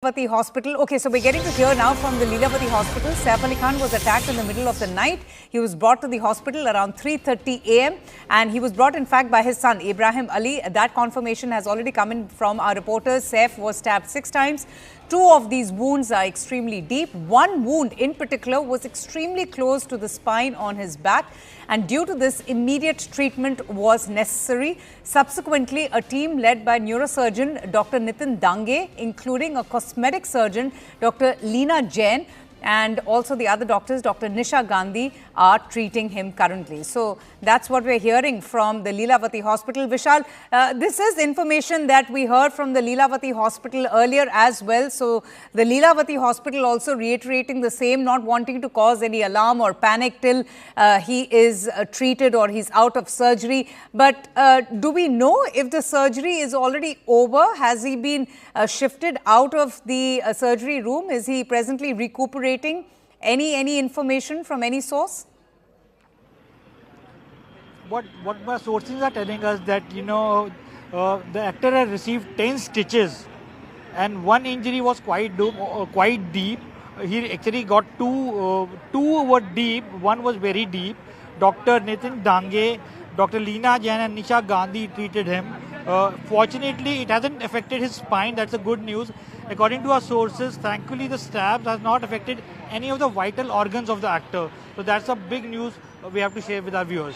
Lilavati Hospital. Okay, so we're getting to hear now from the Lilavati Hospital. Saif Ali Khan was attacked in the middle of the night. He was brought to the hospital around 3:30 a.m. and he was brought in fact by his son Ibrahim Ali. That confirmation has already come in from our reporters. Saif was stabbed 6 times. 2 of these wounds are extremely deep. One wound in particular was extremely close to the spine on his back, and due to this, immediate treatment was necessary. Subsequently, a team led by neurosurgeon Dr. Nitin Dange, including a cosmetic surgeon Dr. Leena Jain, and also the other doctors, Dr. Nisha Gandhi, are treating him currently. So that's what we're hearing from the Lilavati Hospital. Vishal, this is information that we heard from the Lilavati Hospital earlier as well. So the Lilavati Hospital also reiterating the same, not wanting to cause any alarm or panic till he is treated or he's out of surgery. But do we know if the surgery is already over? Has he been shifted out of the surgery room? Is he presently recuperating? Any information from any source? What my sources are telling us that the actor had received 10 stitches, and one injury was quite deep. He actually got two were deep, one was very deep. Dr. Nitin Dange, Dr. Leena Jain and Nisha Gandhi treated him. Fortunately, it hasn't affected his spine. That's a good news. According to our sources, thankfully the stabs has not affected any of the vital organs of the actor. So that's a big news we have to share with our viewers.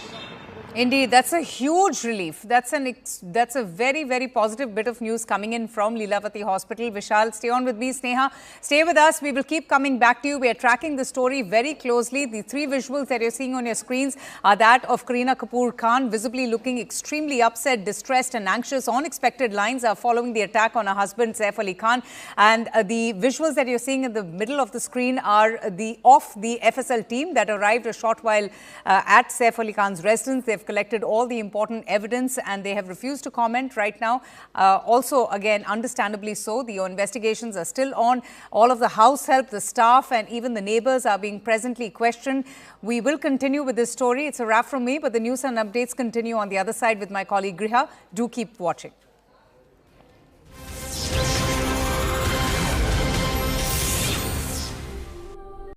Indeed, that's a huge relief. That's a very, very positive bit of news coming in from Lilavati Hospital. Vishal, stay on with me. Sneha, stay with us. We will keep coming back to you. We are tracking the story very closely. The 3 visuals that you're seeing on your screens are that of Kareena Kapoor Khan, visibly looking extremely upset, distressed and anxious. Unexpected lines are following the attack on her husband, Saif Ali Khan. And the visuals that you're seeing in the middle of the screen are the FSL team that arrived a short while at Saif Ali Khan's residence. They've collected all the important evidence and they have refused to comment right now. Also, again, understandably so, the investigations are still on. All of the house help, the staff and even the neighbors are being presently questioned. We will continue with this story. It's a wrap from me, but the news and updates continue on the other side with my colleague Griha. Do keep watching.